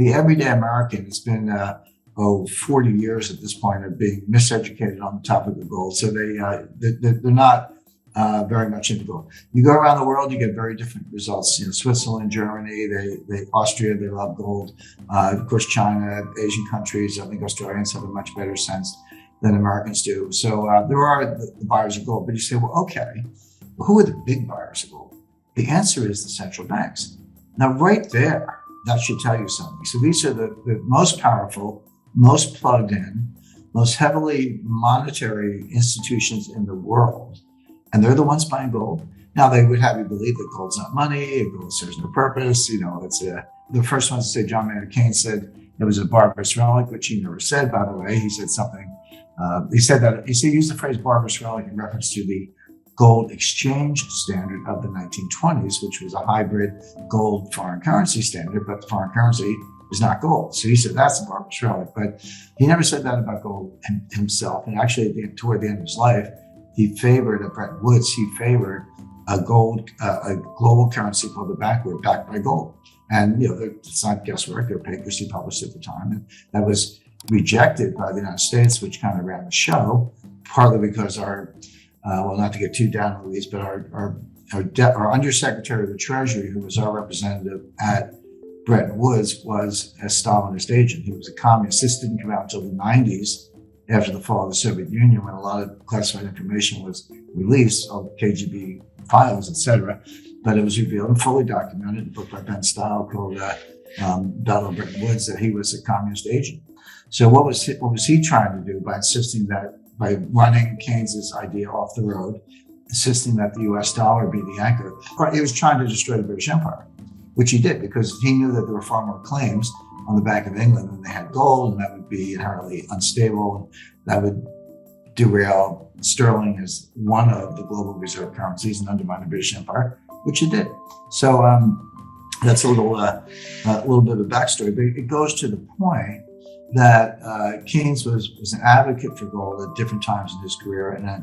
the everyday American has been 40 years at this point of being miseducated on the topic of gold. So they're not very much into gold. You go around the world, you get very different results. Switzerland, Germany, Austria, they love gold. Of course, China, Asian countries. I think Australians have a much better sense than Americans do. So there are the buyers of gold. But you say, well, okay, who are the big buyers of gold? The answer is the central banks. Now, right there, that should tell you something. So these are the most powerful, most plugged in, most heavily monetary institutions in the world. And they're the ones buying gold. Now, they would have you believe that gold's not money, gold serves no purpose. It's the first ones to say, John Maynard Keynes said it was a barbarous relic, which he never said, by the way. He said something, he used the phrase barbarous relic in reference to the gold exchange standard of the 1920s, which was a hybrid gold foreign currency standard, but the foreign currency is not gold. So he said that's a barbarous relic, but he never said that about gold himself. And actually, toward the end of his life, he favored, at Bretton Woods, he favored a global currency called the backward, backed by gold. And, it's not guesswork. There were papers he published at the time. And that was rejected by the United States, which kind of ran the show, partly because not to get too down on the weeds, but our Undersecretary of the Treasury, who was our representative at Bretton Woods, was a Stalinist agent. He was a communist. This didn't come out until the 90s, after the fall of the Soviet Union, when a lot of classified information was released, all the KGB files, etc. But it was revealed and fully documented in a book by Ben Style called Battle of Bretton Woods, that he was a communist agent. So what was he trying to do by insisting that, by running Keynes's idea off the road, insisting that the US dollar be the anchor? He was trying to destroy the British Empire, which he did, because he knew that there were far more claims on the Bank of England than they had gold, and that would be inherently unstable, and that would derail sterling as one of the global reserve currencies and undermine the British Empire, which it did. So that's a little bit of a backstory, but it goes to the point that Keynes was an advocate for gold at different times in his career and at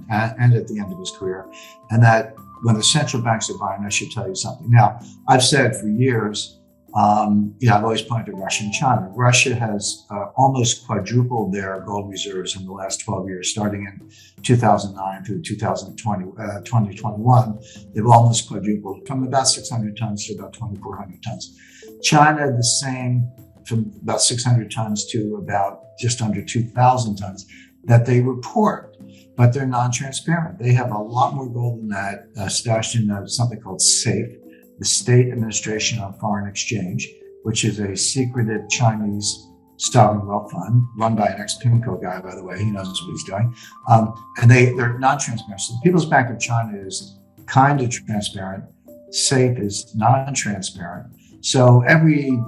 the end of his career, and that when the central banks are buying, I should tell you something. Now, I've said for years, I've always pointed to Russia and China. Russia has almost quadrupled their gold reserves in the last 12 years, starting in 2009 through 2021. They've almost quadrupled from about 600 tons to about 2,400 tons. China, the same, from about 600 tons to about just under 2,000 tons that they report, but they're non-transparent. They have a lot more gold than that stashed in something called SAFE, the State Administration on Foreign Exchange, which is a secretive Chinese sovereign wealth fund run by an ex-PIMCO guy, by the way. He knows what he's doing. And they're non-transparent. So the People's Bank of China is kind of transparent. SAFE is non-transparent. So every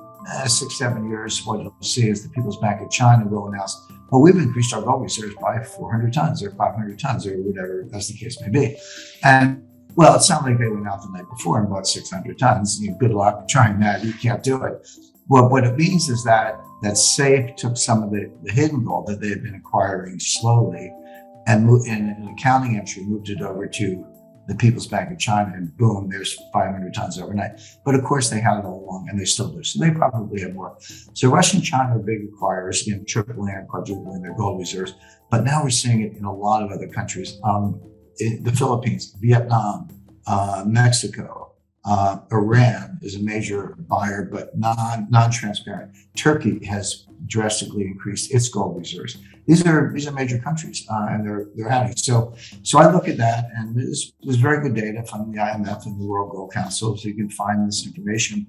6-7 years, what you'll see is the People's Bank of China will announce, we've increased our gold reserves by 400 tons or 500 tons or whatever, as the case may be. And well, it sounded like they went out the night before and bought 600 tons. Good luck trying that. You can't do it. Well, what it means is that SAFE took some of the hidden gold that they had been acquiring slowly and in an accounting entry, moved it over to the People's Bank of China, and boom, there's 500 tons overnight. But of course, they had it all along, and they still do. So they probably have more. So Russia and China are big acquirers, tripling and quadrupling their gold reserves. But now we're seeing it in a lot of other countries. The Philippines, Vietnam, Mexico, Iran is a major buyer, but non-transparent. Turkey has drastically increased its gold reserves. These are major countries, and they're adding. So I look at that, and there's very good data from the IMF and the World Gold Council, so you can find this information.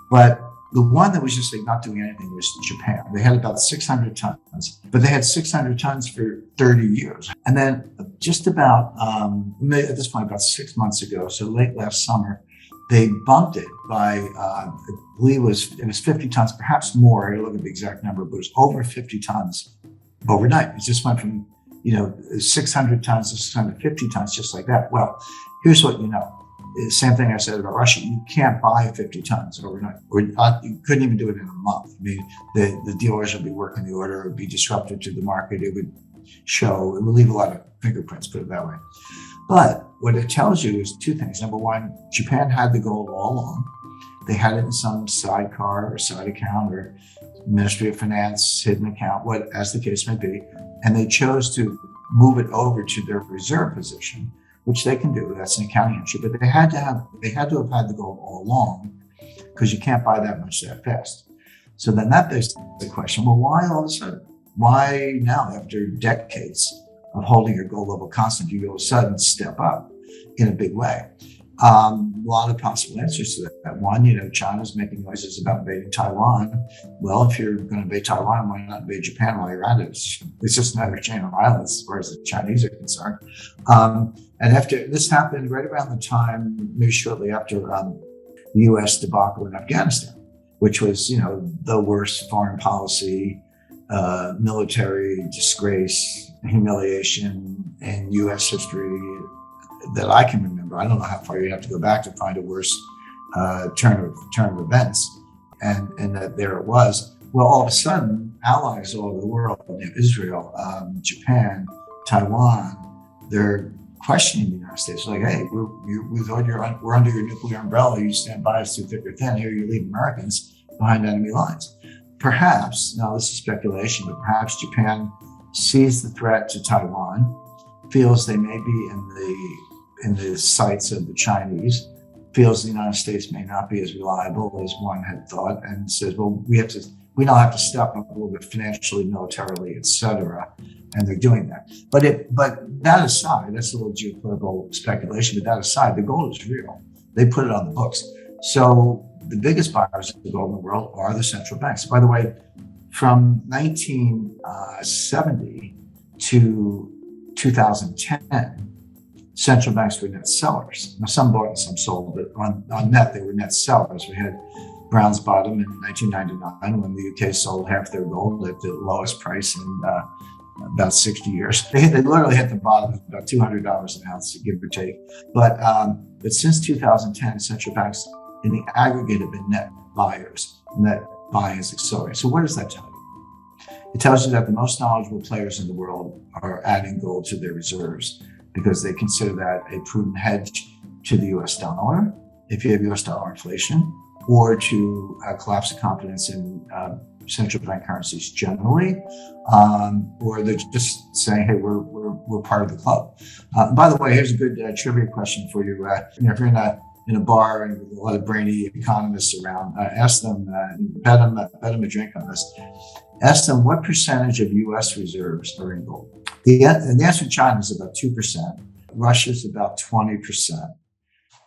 But the one that was just not doing anything was Japan. They had about 600 tons, but they had 600 tons for 30 years. And then just about, at this point, about 6 months ago, so late last summer, they bumped it by, I believe it was 50 tons, perhaps more. I look at the exact number, but it was over 50 tons overnight. It just went from, 600 tons to 650 tons, just like that. Well, here's what you know. Same thing I said about Russia. You can't buy 50 tons overnight. You couldn't even do it in a month. I mean, the dealers would be working the order. It would be disruptive to the market. It would leave a lot of fingerprints, put it that way. But what it tells you is two things. Number one, Japan had the gold all along. They had it in some sidecar or side account or Ministry of Finance hidden account, what as the case may be, and they chose to move it over to their reserve position, which they can do. That's an accounting entry, but they had to have had the gold all along, because you can't buy that much that fast. So then that begs the question: well, why all of a sudden? Why now, after decades of holding your gold level constant, you all of a sudden step up in a big way? A lot of possible answers to that. One, China's making noises about invading Taiwan. Well, if you're going to invade Taiwan, why not invade Japan while you're at it? It's just another chain of islands as far as the Chinese are concerned. And after this happened right around the time, maybe shortly after the U.S. debacle in Afghanistan, which was, the worst foreign policy, military disgrace, humiliation in U.S. history that I can remember. I don't know how far you have to go back to find a worse turn of events, and that there it was. Well, all of a sudden, allies all over the world, Israel, Japan, Taiwan, they're questioning the United States. Like, hey, we thought we're under your nuclear umbrella. You stand by us through thick or thin. Here you leave Americans behind enemy lines. Perhaps, now this is speculation, but perhaps Japan sees the threat to Taiwan, feels they may be in the sights of the Chinese, feels the United States may not be as reliable as one had thought, and says, well, we now have to step up a little bit financially, militarily, et cetera. And they're doing that. But that aside, that's a little geopolitical speculation, but that aside, the gold is real. They put it on the books. So the biggest buyers of the gold in the world are the central banks. By the way, from 1970 to 2010, central banks were net sellers. Now, some bought and some sold, but on net, they were net sellers. We had Brown's bottom in 1999 when the UK sold half their gold at the lowest price in about 60 years. They literally hit the bottom at about $200 an ounce, give or take. But since 2010, central banks in the aggregate have been net buyers. Net buying is accelerating. So what does that tell you? It tells you that the most knowledgeable players in the world are adding gold to their reserves because they consider that a prudent hedge to the US dollar, if you have US dollar inflation, or to collapse the confidence in central bank currencies generally, or they're just saying, hey, we're part of the club. By the way, here's a good trivia question for you. If you're in a bar and with a lot of brainy economists around, ask them, bet them a drink on this. Ask them what percentage of U.S. reserves are in gold. And the answer in China is about 2%. Russia's about 20%.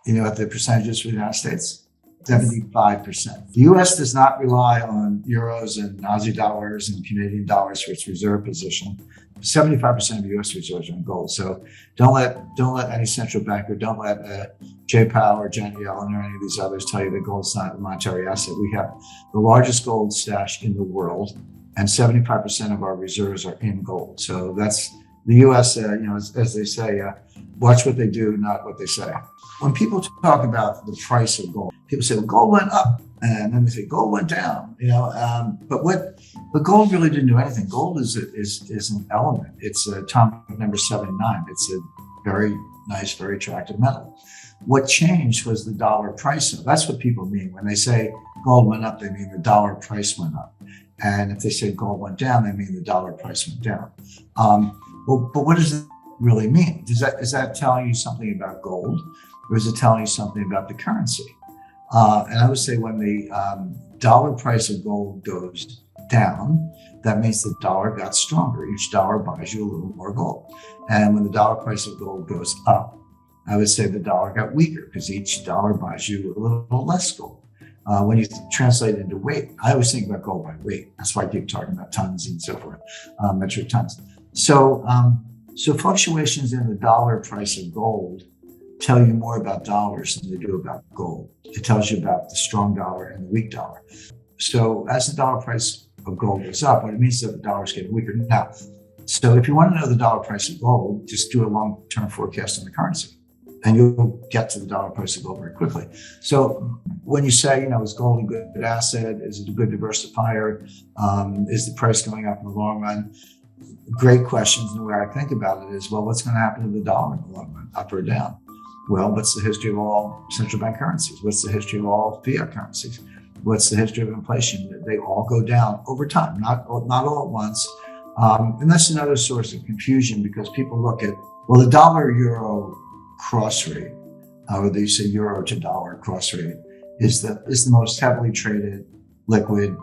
You know what the percentage is for the United States? 75%. The U.S. does not rely on euros and Aussie dollars and Canadian dollars for its reserve position. 75% of U.S. reserves are in gold. So don't let any central banker, don't let Jay Powell or Janet Yellen or any of these others tell you that gold's not a monetary asset. We have the largest gold stash in the world, and 75% of our reserves are in gold. So that's the U.S. As they say, watch what they do, not what they say. When people talk about the price of gold, people say, well, gold went up, and then they say gold went down. But gold really didn't do anything. Gold is an element. It's atomic number 79. It's a very nice, very attractive metal. What changed was the dollar price. That's what people mean when they say gold went up. They mean the dollar price went up, and if they say gold went down, they mean the dollar price went down. But what does it really mean? Is that telling you something about gold? Or is it telling you something about the currency? And I would say when the dollar price of gold goes down, that means the dollar got stronger. Each dollar buys you a little more gold. And when the dollar price of gold goes up, I would say the dollar got weaker because each dollar buys you a little less gold. When you translate it into weight, I always think about gold by weight. That's why I keep talking about tons and so forth, metric tons. So fluctuations in the dollar price of gold tell you more about dollars than they do about gold. It tells you about the strong dollar and the weak dollar. So as the dollar price of gold goes up, what it means is that the dollar is getting weaker. Now, so if you want to know the dollar price of gold, just do a long-term forecast on the currency, and you'll get to the dollar price of gold very quickly. So when you say, is gold a good asset? Is it a good diversifier? Is the price going up in the long run? Great questions. And the way I think about it is, well, what's going to happen to the dollar in the long run, up or down? Well, what's the history of all central bank currencies? What's the history of all fiat currencies? What's the history of inflation? They all go down over time, not all at once. And that's another source of confusion because people look at, well, the dollar euro cross rate, or they say euro to dollar cross rate, is the most heavily traded liquid,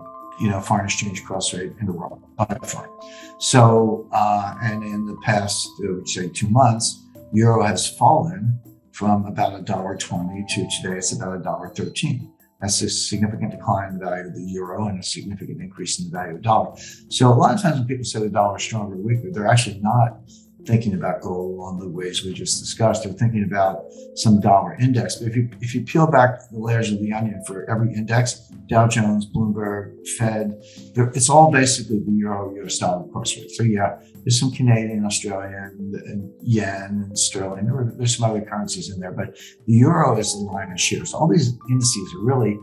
foreign exchange cross rate in the world by far. So, and in the past, say 2 months, euro has fallen from about $1.20 to today it's about $1.13. That's a significant decline in the value of the euro and a significant increase in the value of the dollar. So a lot of times when people say the dollar is stronger or weaker, they're actually not thinking about gold along the ways we just discussed. They're thinking about some dollar index. But if you peel back the layers of the onion for every index, Dow Jones, Bloomberg, Fed, it's all basically the euro-US dollar cross rate. So yeah, there's some Canadian, Australian, and yen, and sterling. There's some other currencies in there, but the euro is the lion's share. So all these indices are really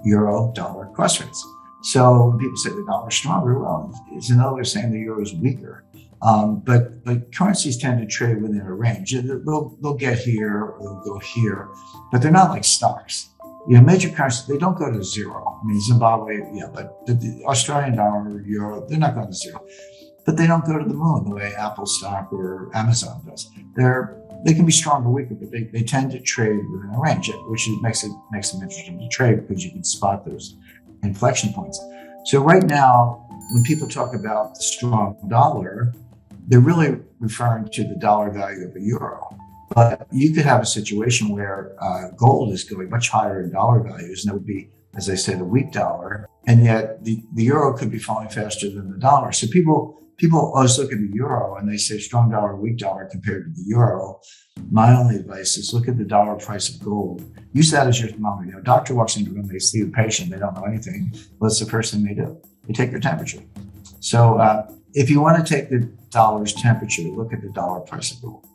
euro-dollar cross rates. So when people say the dollar is stronger, well, it's another way of saying the euro is weaker. But currencies tend to trade within a range. They'll get here or they'll go here, but they're not like stocks. Major currencies, they don't go to zero. I mean, Zimbabwe, yeah, but the Australian dollar, euro, they're not going to zero. But they don't go to the moon the way Apple stock or Amazon does. They can be strong or weaker, but they tend to trade within a range, which makes them interesting to trade because you can spot those inflection points. So right now, when people talk about the strong dollar, they're really referring to the dollar value of the euro. But you could have a situation where gold is going much higher in dollar values, and that would be, as I say, the weak dollar. And yet the euro could be falling faster than the dollar. So people always look at the euro and they say strong dollar, weak dollar compared to the euro. My only advice is look at the dollar price of gold. Use that as your thermometer. A doctor walks into the room, they see the patient, they don't know anything. What's the first thing they do? They take their temperature. So if you want to take the dollar's temperature, look at the dollar price of gold.